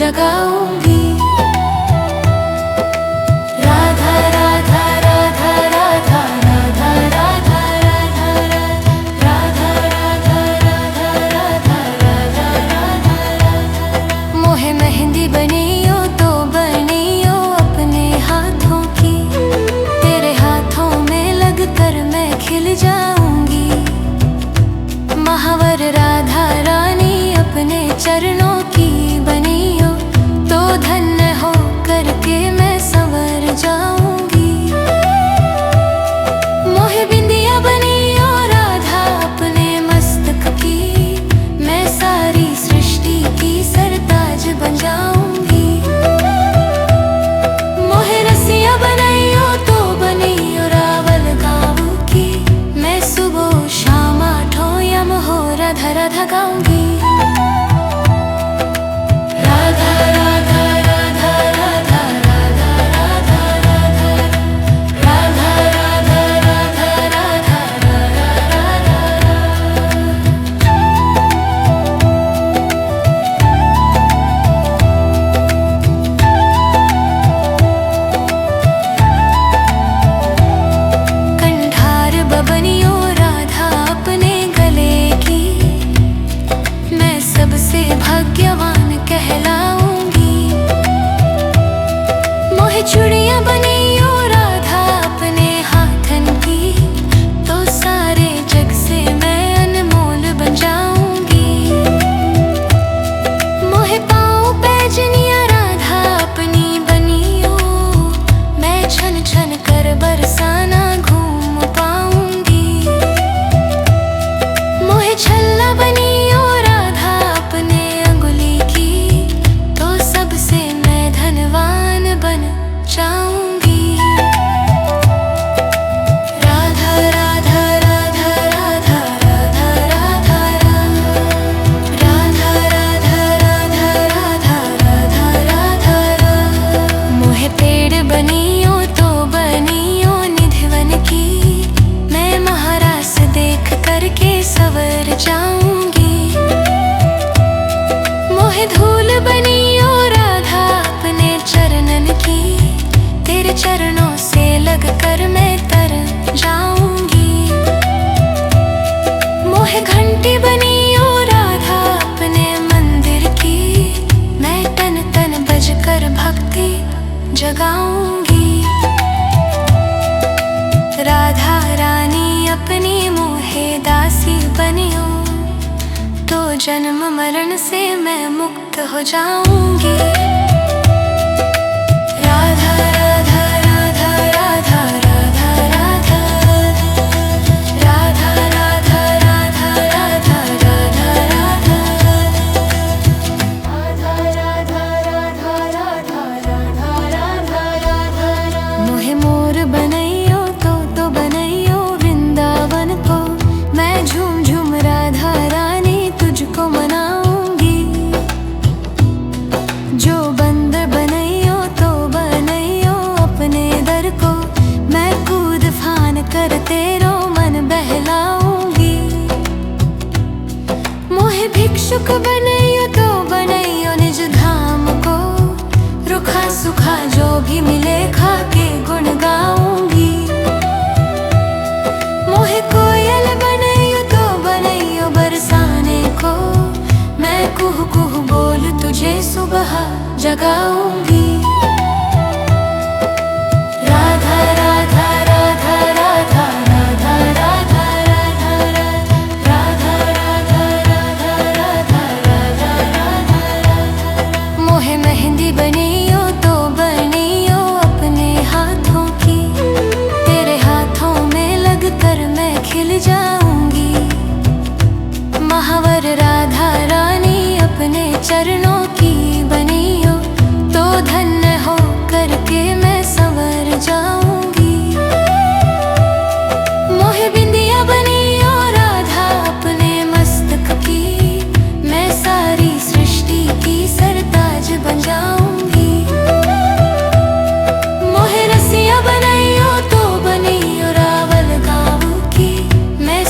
जगाऊंगी। राधा राधा राधा राधा राधा राधा राधा राधा राधा राधा राधा राधा। मोहे मेहंदी बनियो तो बनियो अपने हाथों की, तेरे हाथों में लगकर मैं खिल जाऊंगी। महावर राधा रानी अपने चरणों की बनियो तो धन्य हो करके मैं संवर जाऊंगी। मोहे बिंदिया बनियो राधा अपने मस्तक की, मैं सारी सृष्टि की सरताज बन जाऊंगी। मोहे रसिया बनियो तो बनियो रावल गाँव की, मैं सुबह शाम आठों यम हो राधा राधा गाऊंगी। राधा राधा राधा राधा राधा राधा राधा राधा राधा राधा कंठार बबनियो राधा अपने गले की, मैं सबसे भाग्यवान कहलाऊंगी। मोहे चूड़ियां बनियो राधा अपने हाथन की, तो सारे जग से मैं अनमोल बन जाऊंगी। मोहे पाँव पैजनिया राधा अपनी बनियो, मैं छन छन कर बरसाना घूम पाऊंगी। मोहे छल्ला बनियो राधा अपने अंगुली की, तो सबसे मैं धनवान बन जाऊंगी। राधा राधा राधा राधा राधा राधा राधा राधा राधा राधा राधा राधा। मोहे पेड़ बनियो तो बनियो निधिवन की, मैं महारास देख करके सवर जाऊंगी। मोहे धूल बनियो राधा अपने चरणन की, तेरे चरणों से लगकर मैं तर जाऊंगी। मोहे घंटी बनियो राधा अपने मंदिर की, मैं तन तन बजकर भक्ति जगाऊंगी। राधा रानी अपनी मोहे दासी बनियो, तो जन्म मरण से मैं मुक्त हो जाऊंगी। राधा राधा राधा राधा राधा राधा राधा राधा राधा राधा राधा राधा। मोहे मोर बनैयो तो बनैयो वृंदावन को, मैं झूम झूम राधा रानी तुझको मनाऊंगी। जो बंदर बनैयो तो बनैयो अपने दर को, मैं कूद फान कर तेरो मन बहलाऊंगी। मोहे भिक्षुक बनैयो तो बनैयो निज धाम को, रुखा सुखा जो भी मिले खा के गुण गाऊंगी। मोहे कोयल बनैयो तो बनैयो बरसाने को, मैं कुहू कुहू बोल तुझे सुबह जगाऊंगी। राधा राधा राधा राधा राधा राधा राधा राधा राधा राधा राधा। मोहे मेहंदी बनियो तो बनियो अपने हाथों की, तेरे हाथों में लगकर मैं खिल जाऊंगी। महावर राधा रानी अपने चरणों की बनियो, तो धन्य हो करके मैं संवर जाऊंगी। मोहे बिंदिया बनियो राधा अपने मस्तक की, मैं सारी सृष्टि की सरताज बन जाऊंगी। मोहे रसिया बनियो तो बनियो रावल गाँव की, मैं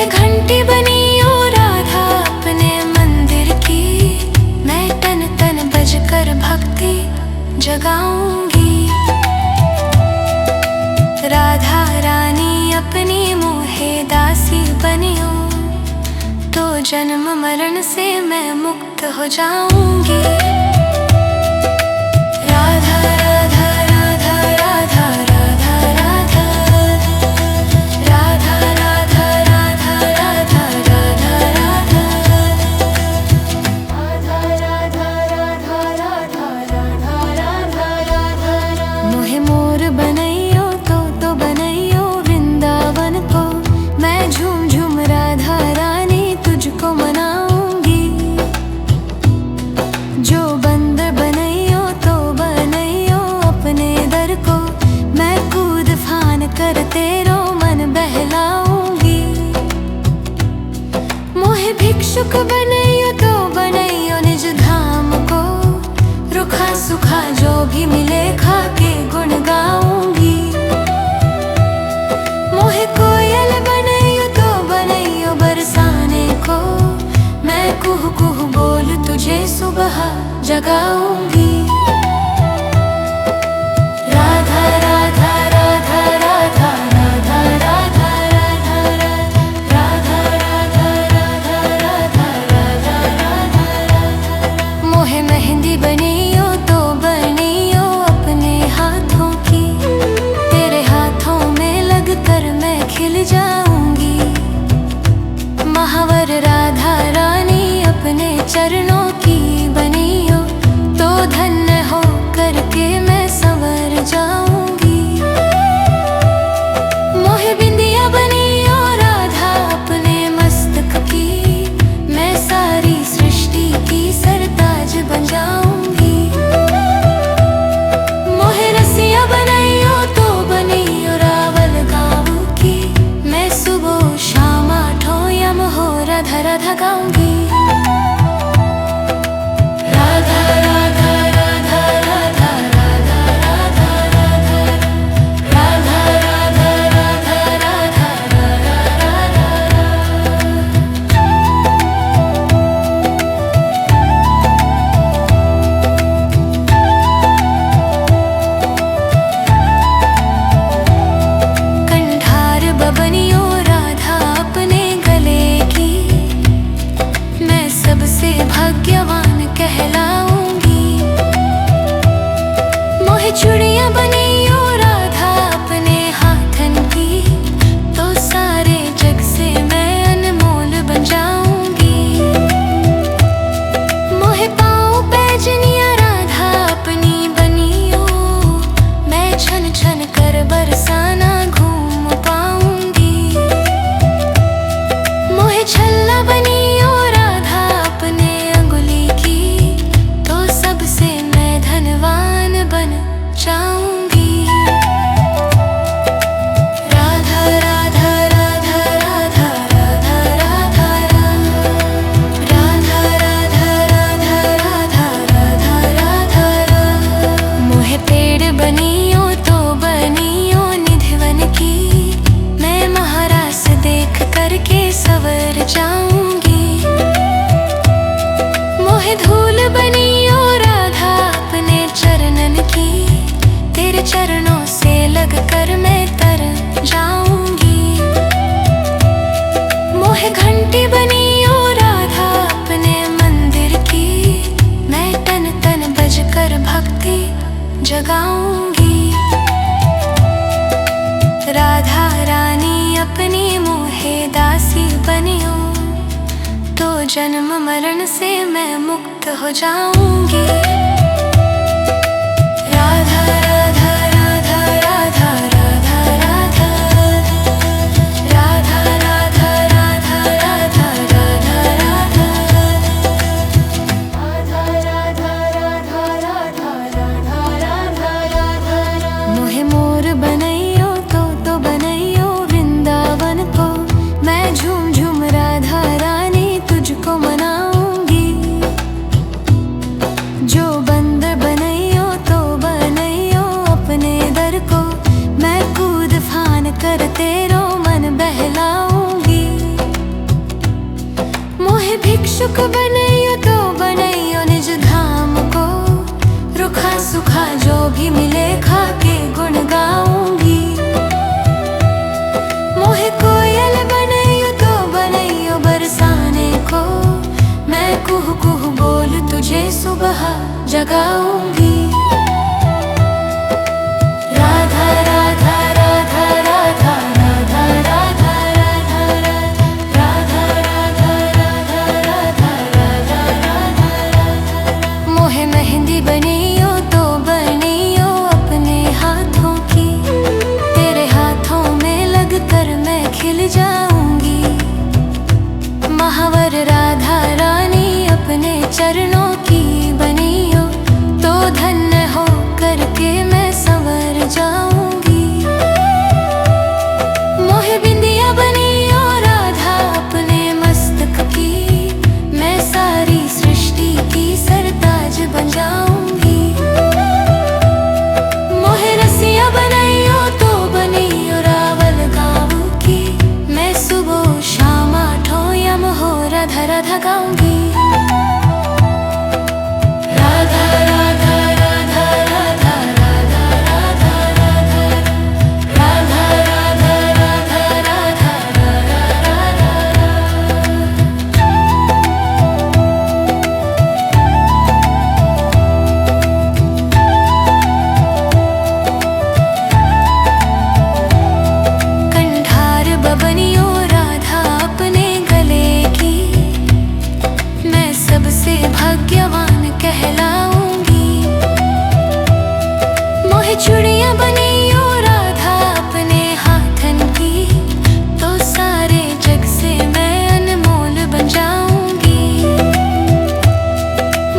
मोहे घंटी बनी ओ राधा अपने मंदिर की, मैं तन तन बजकर भक्ति जगाऊंगी। राधा रानी अपनी मोहे दासी बनियो, तो जन्म मरण से मैं मुक्त हो जाऊंगी। राधा राधा राधा राधा राधा राधा राधा राधा राधा राधा राधा राधा मोहे मोर बनैयो तो बनैयो वृंदावन को, मैं झूम झूम राधा रानी तुझको मनाऊंगी। जो बंदर बनैयो तो बनैयो अपने दर को, मैं कूद फान कर तेरो मन बहलाऊंगी। मोहे भिक्षुक बनैयो तो बनैयो निज धाम को, रुखा सुखा जो भी मिले खा के गुण गाऊंगी। मोहे कोयल बनैयो तो बनैयो बरसाने को, मैं कुहू कुहू बोल तुझे सुबह जगाऊंगी। राधा राधा राधा राधा राधा राधा राधा राधा राधा राधा राधा राधा। मोहे मेहंदी बनियो तो बनियो अपने हाथों की, तेरे हाथों में लगकर मैं खिल जाऊंगी। महावर राधा रानी अपने चरणों की बनियो, तो धन्य हो करके मैं संवर जाऊंगी। मोहे बिंदिया बनियो राधा अपने मस्तक की, मैं सारी सृष्टि की सरताज बन जाऊंगी। मोहे रसिया बनैयो तो बनियो रावल गाँव की, मैं सुबह शाम आठों यम हो राधा राधा गाऊंगी। राधा राधा राधा राधा राधा राधा राधा राधा राधा राधा कंठार बबनियो राधा अपने गले की, मैं सबसे भाग्यवान कहलाऊंगी। मोहे चूड़ियां बनियो राधा अपने हाथन की, तो सारे जग से मैं अनमोल बन जाऊंगी। मोहे पाँव पैजनिया राधा अपनी बनियो, मैं छन छन कर बरसाना घूम पाऊंगी। मोहे छल्ला बनियो राधा अपने अंगुली की, तो सबसे मैं धनवान बन जाऊंगी। राधा राधा राधा राधा राधा राधा राधा राधा राधा राधा राधा राधा। मोहे पेड़ बनियो तो बनियो निधिवन की, मैं महारास देख करके सवर जाऊंगी। मोहे धूल बनियो राधा अपने चरणन की, तेरे चरणों से लग कर मैं तर जाऊंगी। मोहे घंटी बनियो राधा अपने मंदिर की, मैं तन तन बजकर भक्ति जगाऊंगी। राधा रानी अपनी मोहे दासी बनियो, तो जन्म मरण से मैं मुक्त हो जाऊंगी। राधा राधा राधा राधा राधा राधा राधा राधा राधा राधा राधा राधा मोहे मोर बनैयो तो बनैयो वृंदावन को, मैं झूम झूम राधा रानी तुझको मनाऊंगी। जो बंदर बनैयो तो बनैयो अपने दर को, मैं कूद फान कर तेरो मन बहलाऊंगी। भिक्षुक बनैयो तो बनैयो निज धाम को, रुखा सुखा जो भी मिले खा के गुण गाऊंगी। मोहे कोयल बनैयो तो बनैयो बरसाने को, मैं कुहू कुहू बोल तुझे सुबह जगाऊंगी। राधा राधा राधा राधा राधा राधा राधा राधा राधा राधा राधा राधा। मोहे मेहंदी बनियो तो बनियो अपने हाथों की, तेरे हाथों में लगकर मैं खिल जाऊंगी। महावर राधा रानी अपने चरणों की बनियो तो धन्य हो करके मैं संवर जाऊंगी। मोहे बिंदिया बनियो राधा अपने मस्तक की, मैं सारी सृष्टि की सरताज बन जाऊंगी। मोहे रसिया बनैयो तो बनियो रावल गाँव की, मैं सुबह शाम आठों यम हो राधा राधा गाऊंगी। राधा राधा राधा राधा राधा राधा राधा राधा राधा राधा राधा कंठार बबनियो राधा अपने गले की, मैं सबसे भाग्यवान कहलाऊंगी। मोहे चूड़ियां बनियो राधा अपने हाथन की, तो सारे जग से मैं अनमोल बन जाऊंगी।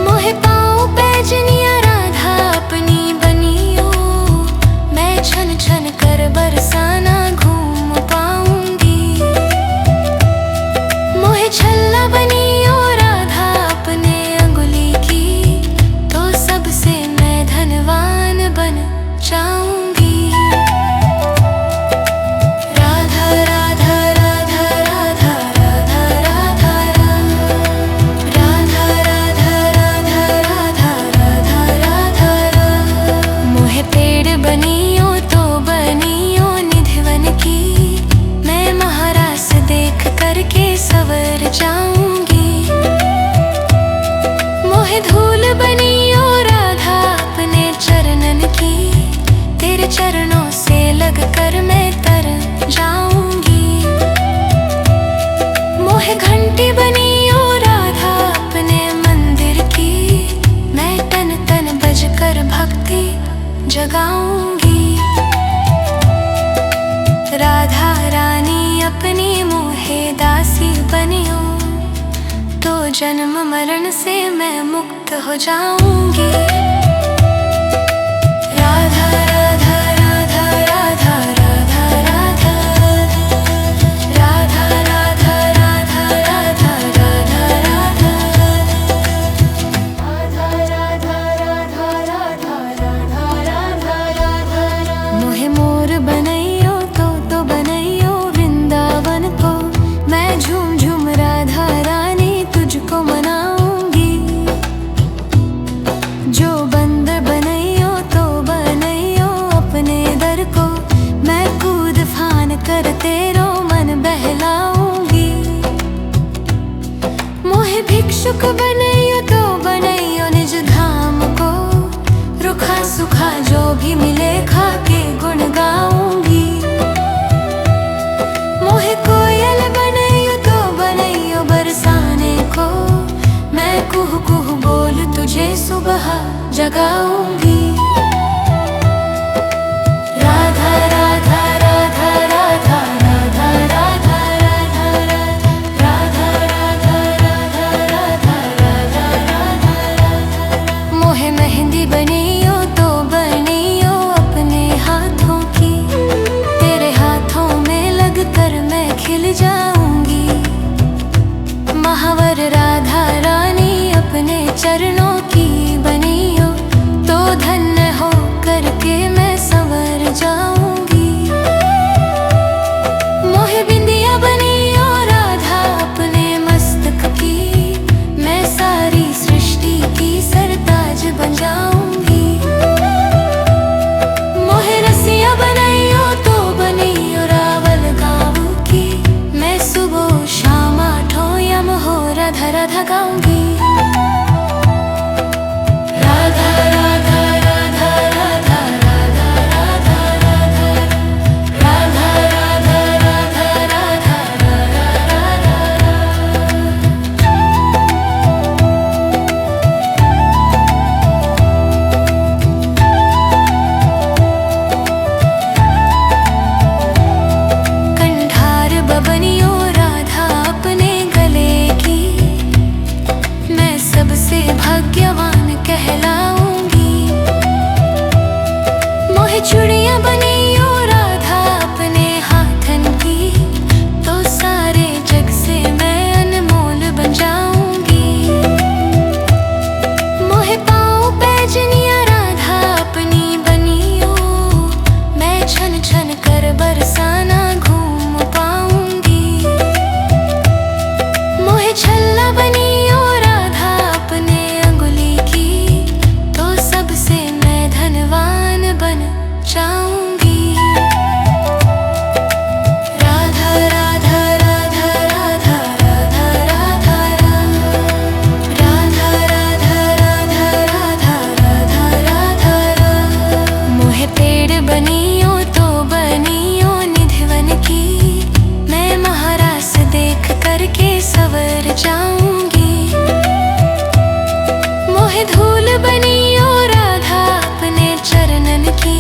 मोहे पाँव पैजनिया राधा अपनी बनियो, मैं छन छन कर बरसाना घूम पाऊंगी। मोहे छल्ला बनियो राधा अपने अंगुली की, तो सबसे मैं धनवान बन जाऊंगी। राधा राधा राधा राधा राधा राधा राधा राधा राधा राधा राधा राधा। मोहे पेड़ बनियो तो बनियो निधिवन की, मैं महारास देख करके सवर जाऊंगी। मोहे धूल बनियो राधा अपने चरणन की, तेरे चरणों से लग कर मैं तर जाऊंगी। मोहे घंटी बनियो राधा अपने मंदिर की, मैं तन तन बज कर भक्ति जगाऊंगी। राधा रानी अपनी मोहे दासी बनियो, तो जन्म मरण से मैं मुक्त हो जाऊंगी। राधा राधा राधा राधा राधा राधा राधा राधा राधा राधा राधा राधा राधा राधा। मोहे मोर बनैयो तो बनैयो वृंदावन को, मैं झूम झूम राधा रानी तुझको मनाऊंगी। जो बंदर बनैयो तो बनैयो अपने दर को, मैं कूद फान कर तेरो मन बहलाऊंगी। मोहे भिक्षुक बनैयो तो बनैयो निज धाम को, रुखा सुखा जो भी मिले खा के गुण गाऊंगी। मोहे कोयल बनैयो तो बनैयो बरसाने को, मैं कुहू कुहू बोल तुझे सुबह जगाऊंगी। राधा राधा राधा राधा राधा राधा राधा राधा राधा राधा राधा। मोहे मेहंदी बनियो तो बनियो अपने हाथों की, तेरे हाथों में लगकर मैं खिल जाऊंगी। महावर राधा रानी अपने चरणों की बनियो तो गाऊंगी। राधा राधा राधा राधा राधा राधा राधा राधा राधा राधा कंधार बबनियों राधा अपने गले की, मैं सबसे भाग्यवान कहलाऊंगी। मोहे चूड़ियां बनियो राधा अपने हाथन की, तो सारे जग से मैं अनमोल बन जाऊंगी। मोहे पाँव पैजनिया राधा अपनी बनियो, मैं छन छन कर बरसाना घूम पाऊंगी। मोहे छल्ला बनियो राधा अपने अंगुली की, तो सबसे मैं धनवान बन जाऊंगी। राधा राधा राधा राधा राधा राधा राधा राधा राधा राधा राधा राधा। मोहे पेड़ बनियो तो बनियो निधिवन की, मैं महारास देख करके सवर जाऊंगी। मोहे धूल बनियो राधा अपने चरणन की,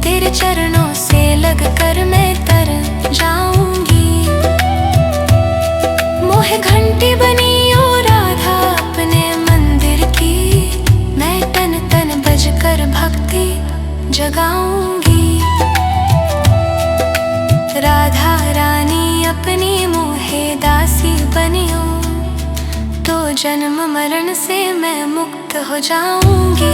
तेरे चरणों से लग कर मैं तर जाऊंगी। मोहे घंटी बनियो राधा अपने मंदिर की, मैं तन तन बज कर भक्ति जगाऊंगी। राधा रानी अपनी मोहे दासी बनियो, तो जन्म मरण से मैं मुक्त हो जाऊंगी।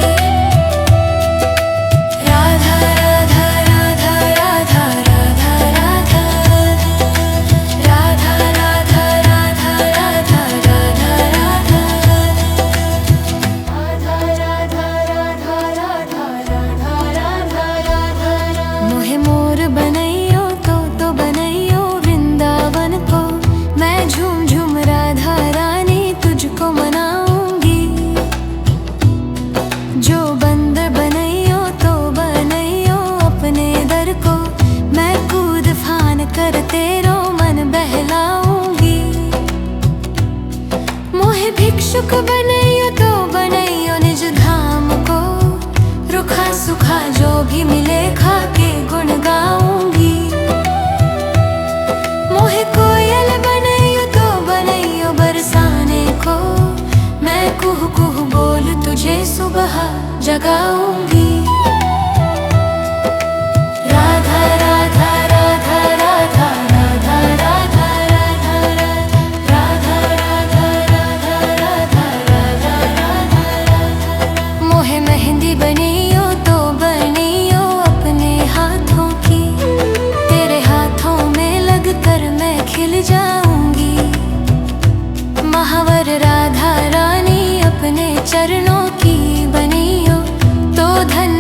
राधा राधा राधा राधा राधा राधा राधा राधा राधा राधा राधा राधा राधा। मोहे मोर बनैयो तो बनैयो वृंदावन को, मैं झूम झूम राधा रानी तुझको मनाऊंगी। जो बंदर बनैयो तो बनैयो अपने दर को, मैं कूद फान कर तेरो मन बहलाऊंगी। मोहे भिक्षुक बनैयो तो बनैयो निज धाम को, रुखा सुखा जो भी मिले खा के गुण गाऊंगी। मोहे कोयल बनैयो तो बनैयो बरसाने को, मैं कुहू कुहू बोल तुझे सुबह जगाऊंगी। राधा राधा राधा राधा राधा राधा राधा राधा राधा राधा राधा राधा। मोहे मेहंदी बनियो तो बनियो अपने हाथों की, तेरे हाथों में लग कर मैं खिल जाऊंगी। महावर राधा रानी अपने चरणों की बनियो, तो धन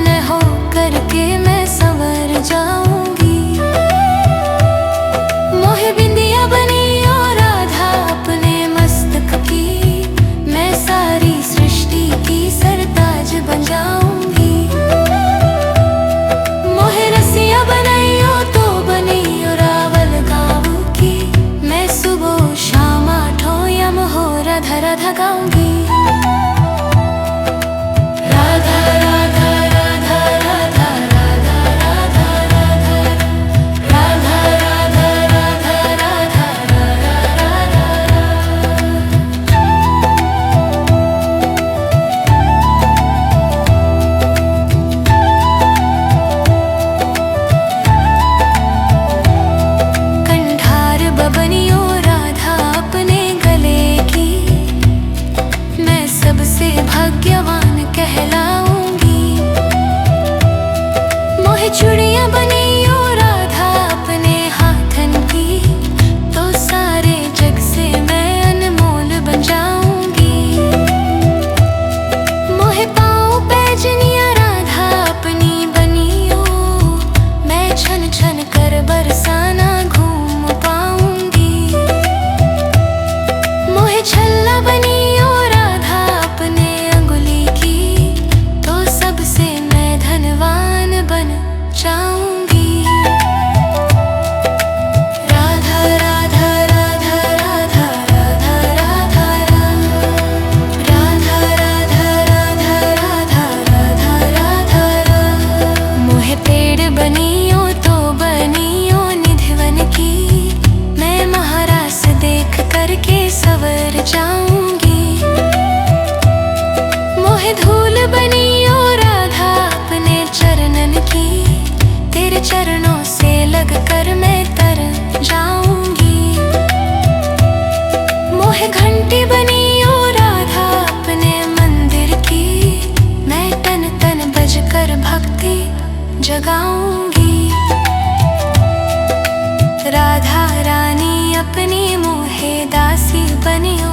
राधा रानी अपनी मोहे दासी बनियो,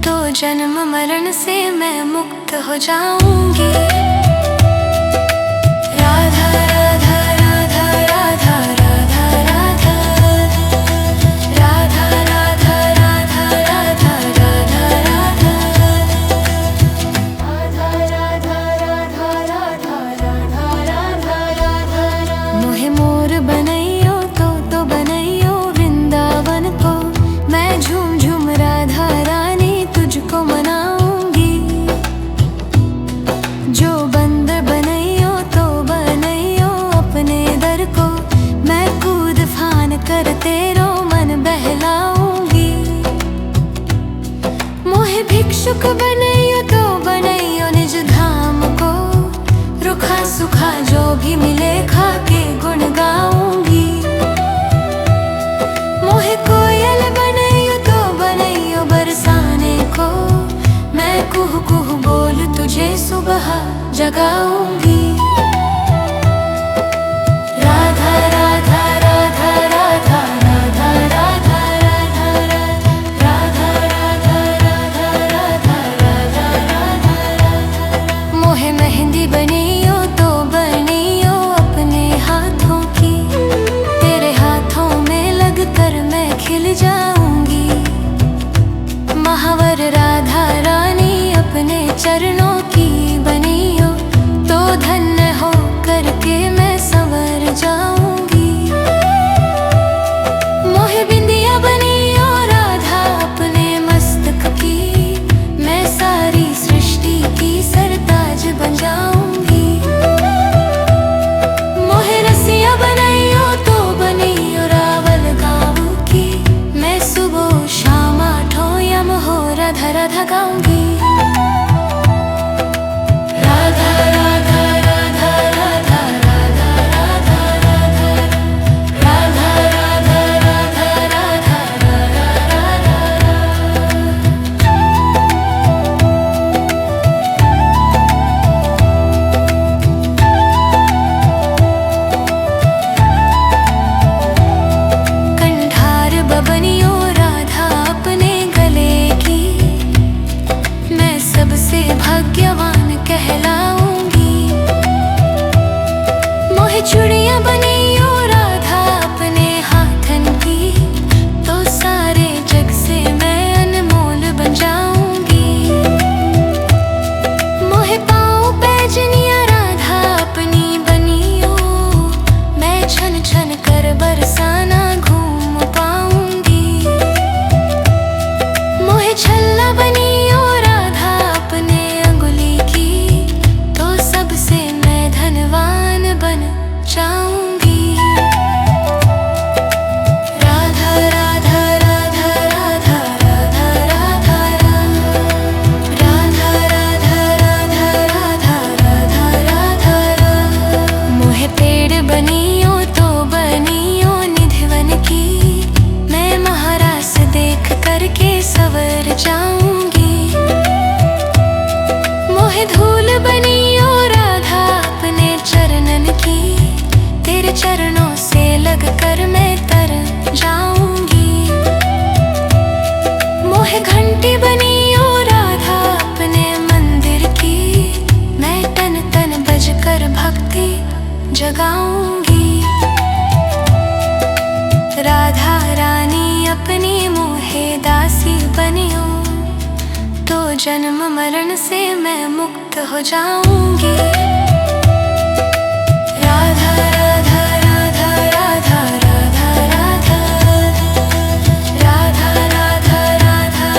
तो जन्म मरण से मैं मुक्त हो जाऊंगी। राधा राधा राधा राधा राधा राधा राधा राधा राधा राधा राधा राधा। मोहे मोर बनैयो तो बनैयो वृंदावन को, मैं झूम झूम राधा रानी तुझको मनाऊंगी। जो बंदर बनैयो तो बनैयो अपने दर को, मैं कूद फान कर तेरो मन बहलाऊंगी। मोहे भिक्षुक बनैयो तो बनैयो निज धाम को, रुखा सुखा जो भी मिले खा के गुण गाऊंगी। मोहे कोयल बनैयो तो बनैयो बरसाने को, मैं कुहू कुहू बोल तुझे सुबह जगाऊंगी। राधा राधा राधा राधा राधा राधा राधा राधा राधा राधा राधा राधा। मोहे मेहंदी बनियो तो बनियो अपने हाथों की, तेरे हाथों में लगकर मैं खिल जाऊंगी। महावर राधा रानी अपने चरणों की बनियो, तो धन्य हो करके मैं संवर जाऊंगी। मोहे बिंदिया बनियो राधा अपने मस्तक की, मैं सारी सृष्टि की सरताज बन जाऊंगी। मोहे रसिया बनैयो तो बनियो रावल गाँव की, मैं सुबह शाम आठों यम हो राधा राधा गाऊंगी। राधा राधा राधा राधा राधा राधा राधा राधा राधा राधा राधा कंठार बबनियो राधा अपने गले की, मैं सबसे भाग्यवान कहलाऊंगी। मोहे चूड़ियां बनियो राधा अपने हाथन की, तो सारे जग से मैं अनमोल बन जाऊंगी। मोहे पाँव पैजनिया राधा अपनी बनियो, मैं छन छन कर बरसाना घूम पाऊंगी। मोहे छल्ला बनियो राधा अपने अंगुली की, तो सबसे मैं धनवान बन जाऊंगी। राधा राधा राधा राधा राधा राधा राधा राधा राधा राधा राधा राधा। मोहे पेड़ बनियो तो बनियो निधिवन की, मैं महारास देख करके सवर जाऊंगी। मोहे धूल बनियो राधा अपने चरणन की, तेरे चरणों से लग कर मैं तर जाऊंगी। मोहे घंटी बनियो राधा अपने मंदिर की, मैं तन तन बज कर भक्ति जगाऊंगी। राधा रानी अपनी मोहे दासी बनियो, तो जन्म मरण से मैं मुक्त हो जाऊंगी। राधा राधा राधा राधा राधा राधा राधा राधा राधा राधा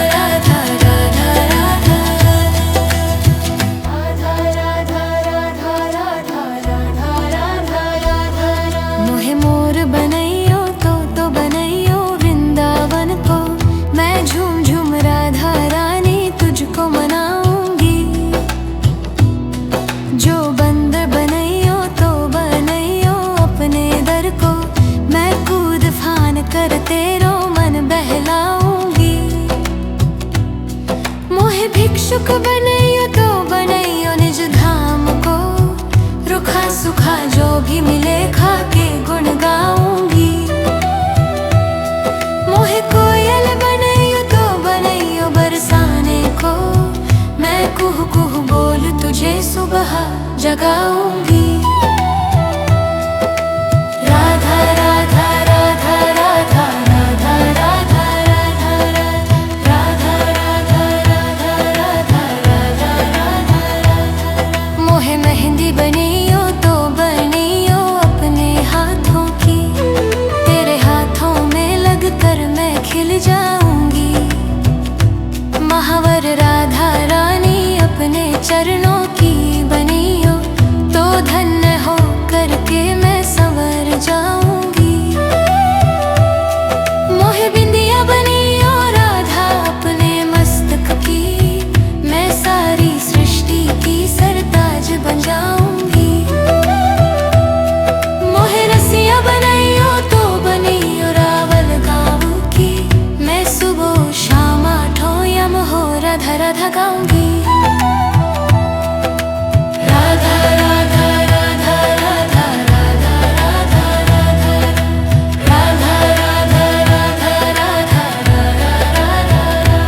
राधा राधा राधा। मोहे मोर बनैयो तो बनैयो वृंदावन को, मैं झूम झूम राधा रानी तुझको मनाऊंगी। जो बंदर बनैयो तो बनैयो अपने दर को, मैं कूद फान कर तेरो मन बहलाऊंगी। मोहे भिक्षुक बनैयो तो बनैयो निज धाम को, रुखा सुखा जो भी मिले खा के गुण गाऊंगी। सुबह जगाऊंगी। राधा राधा राधा राधा राधा राधा राधा राधा राधा राधा राधा राधा। मोहे मेहंदी बनियो तो बनियो अपने हाथों की, तेरे हाथों में लगकर मैं खिल जाऊंगी। महावर राधा रानी अपने चरणों की बनियो तो धन्य हो करके मैं संवर जाऊंगी। मोहे बिंदिया बनियो राधा अपने मस्तक की, मैं सारी सृष्टि की सरताज बन जाऊंगी। मोहे रसिया बनियो तो बनियो रावल गाँव की, मैं सुबह शाम आठों यम हो राधा राधा गाऊंगी। राधा राधा राधा राधा राधा राधा राधा राधा राधा राधा राधा।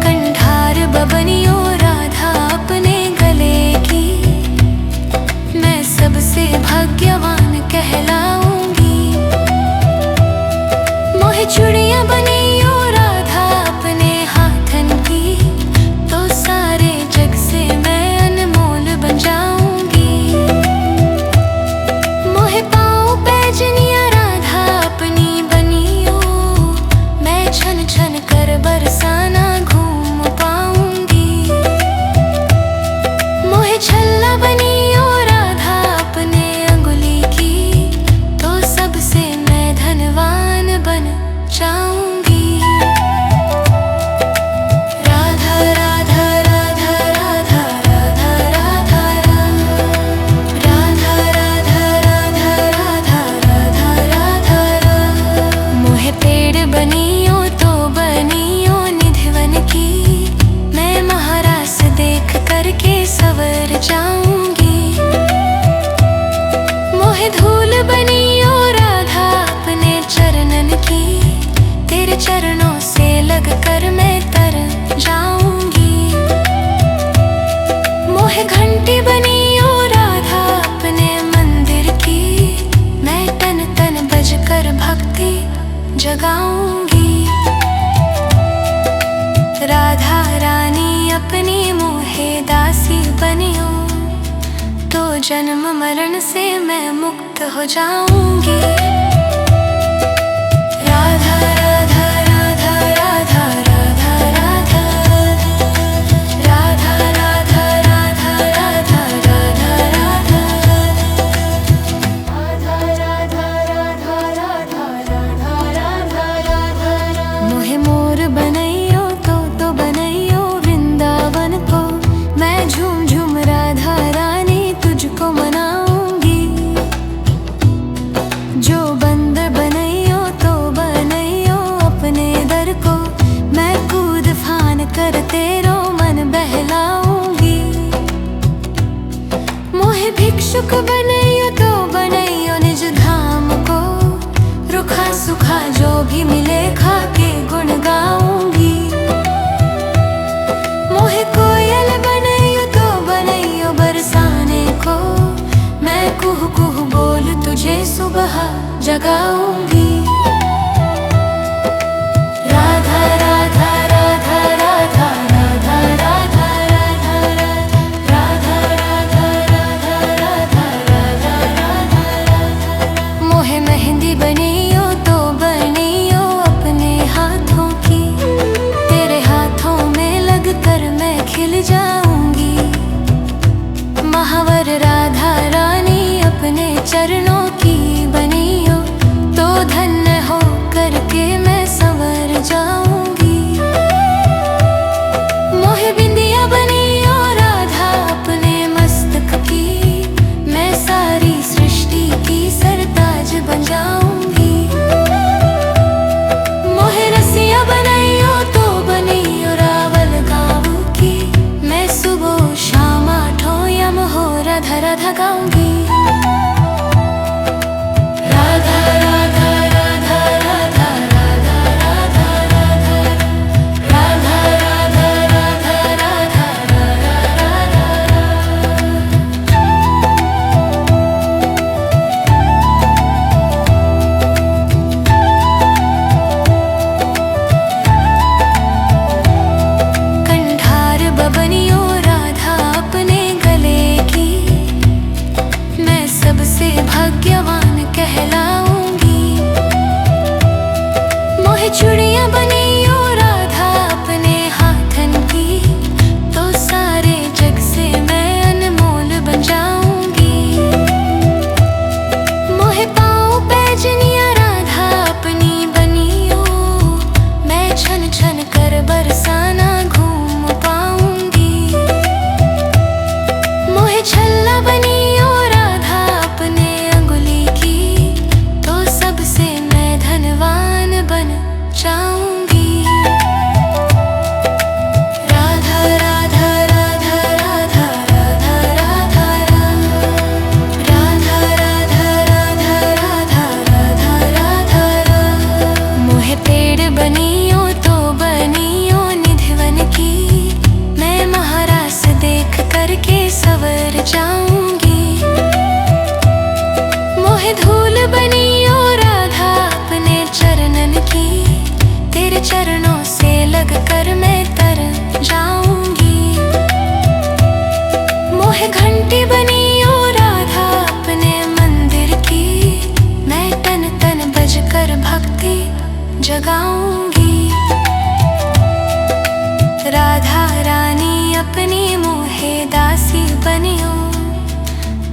कंठार बबनियो राधा अपने गले की, मैं सबसे भाग्यवान कहलाऊंगी। मोहे चूड़ियां बनियो राधा अपने हाथन की, तो सारे जग से मैं अनमोल बन जाऊंगी। मोहे पाँव पैजनिया राधा अपनी बनियो, मैं छन छन कर बरसाना घूम पाऊंगी। मोहे छल्ला बनियो राधा अपने अंगुली की, तो सबसे मैं धनवान बन जाऊंगी। राधा राधा राधा राधा राधा राधा राधा राधा राधा राधा राधा राधा। मोहे पेड़ बनियो तो बनियो निधिवन की, मैं महारास देख करके सवर जाऊंगी। मोहे धूल बनियो राधा अपने चरणन की, तेरे चरणों से लग कर मैं तर जाऊंगी। मोहे घंटी बनियो राधा अपने मंदिर की, मैं तन तन बजकर भक्ति जगाऊंगी। राधा रानी अपनी मोहे दासी बनियो, तो जन्म मरण से मैं मुक्त हो जाऊंगी। राधा राधा राधा राधा राधा राधा राधा राधा राधा राधा राधा राधा राधा राधा। मोहे मोर बनैयो तो बनैयो वृंदावन को, मैं झूम झूम राधा रानी तुझको मनाऊंगी। जो बंदर बनैयो तो बनैयो अपने दर को, मैं कूद फान कर तेरो मन बहलाऊंगी। मोहे भिक्षुक बनैयो तो बनैयो निज धाम को, रुखा सुखा जो भी मिले खा के गुण गाऊंगी। मोहे कोयल बनैयो तो बनैयो बरसाने को, मैं कुहू कुहू बोल तुझे सुबह जगाऊंगी। राधा राधा राधा राधा राधा राधा राधा राधा राधा राधा राधा राधा। मोहे मेहंदी बनियो तो बनियो अपने हाथों की, तेरे हाथों में लगकर मैं खिल जाऊंगी। महावर राधा रानी अपने चरणों की बनियो, तो धन्य हो करके मैं संवर जाऊंगी। मोहे बिंदिया बनियो राधा अपने मस्तक की, मैं सारी सृष्टि की सरताज बन जाऊंगी। मोहे रसिया बनियो तो बनियो रावल गाँव की, मैं सुबह शाम आठों यम हो राधा राधा गाऊंगी। राधा रानी अपनी मोहे दासी बनियो,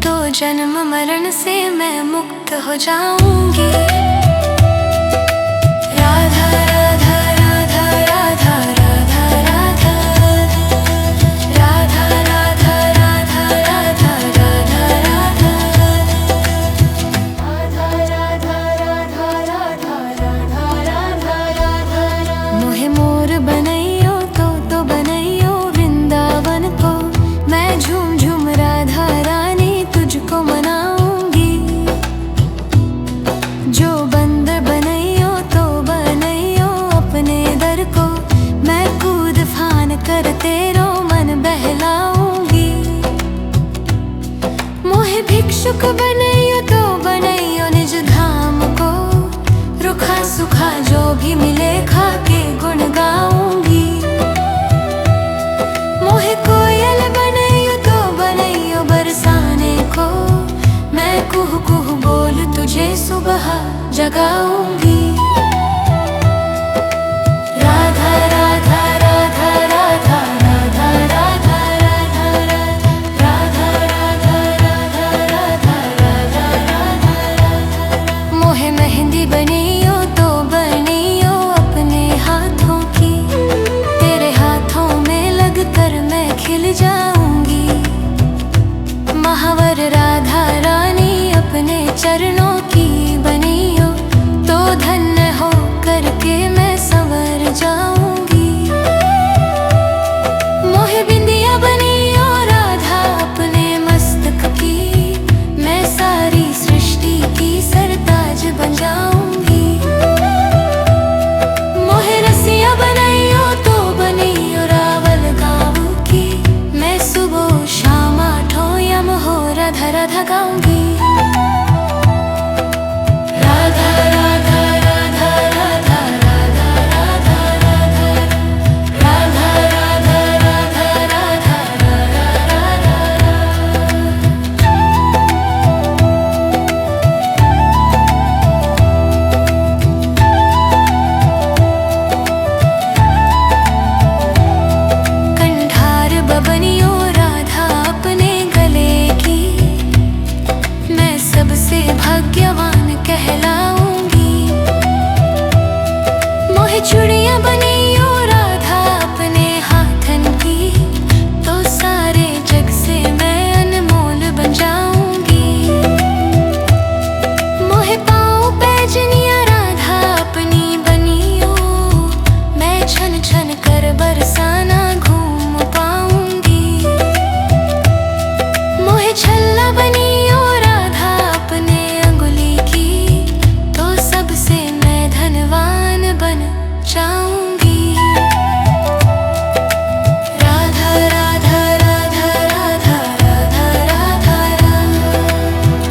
तो जन्म मरण से मैं मुक्त हो जाऊंगी। राधा राधा राधा राधा राधा राधा राधा राधा राधा राधा राधा राधा मोहे मोर बनैयो तो बनैयो वृंदावन को, मैं झूम झूम राधा रानी तुझको मनाऊंगी। जो बंदर बनैयो तो बनैयो अपने दर को, मैं कूद फान कर तेरो मन बहलाऊंगी। मोहे भिक्षुक बनैयो तो बनैयो निज धाम को, रुखा सुखा जो भी मिले खा के गुण गाऊंगी। मोहे कोयल बनैयो तो बनैयो बरसाने को, मैं कुहू कुहू बोल तुझे सुबह जगाऊंगी। राधा राधा राधा राधा राधा राधा राधा राधा राधा राधा राधा राधा राधा। मोहे मेहंदी बनियो तो बनियो अपने हाथों की, तेरे हाथों में लगकर मैं खिल जाऊंगी। महावर राधा रानी अपने चरणों की बनियो, तो धन्य हो करके मैं संवर जाऊंगी। मोहे बिंदिया बनियो राधा अपने मस्तक की, मैं सारी सृष्टि की सरताज बन जाऊंगी। मोहे रसिया बनैयो तो बनियो रावल गाँव की, मैं सुबह शाम आठों यम हो राधा राधा गाऊंगी। राधा राधा राधा राधा राधा राधा राधा राधा राधा राधा राधा कंठार बबनियो राधा अपने गले की, मैं सबसे भाग्यवान कहलाऊंगी। मोहे चूड़ियां बनियो राधा अपने हाथन की, तो सारे जग से मैं अनमोल बन जाऊंगी। मोहे पाँव पैजनिया राधा अपनी बनियो, मैं छन छन कर बरसाना घूम पाऊंगी। मोहे छल्ला बनियो राधा अपने अंगुली की, तो सबसे मैं धनवान बन जाऊंगी। राधा राधा राधा राधा राधा राधा राधा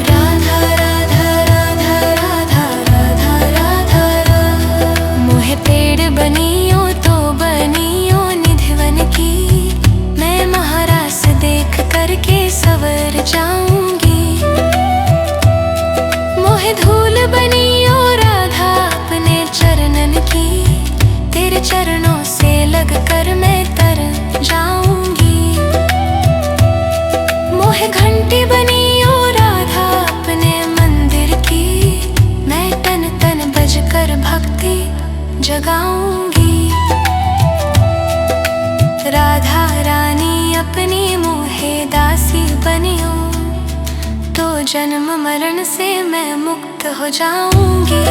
राधा राधा राधा राधा राधा राधा। मोहे पेड़ बनियो तो बनियो निधिवन की, मैं महारास देख करके सवर जाऊंगी। मोहे धूल बनियो राधा अपने चरणन की, तेरे चरणों से लग कर मैं तर जाऊंगी। मोहे घंटी बनियो राधा अपने मंदिर की, मैं तन तन बज कर भक्ति जगाऊंगी। राधा रानी अपनी मोहे दासी बनियो, तो जन्म मरण से मैं मुक्त हो जाऊंगी।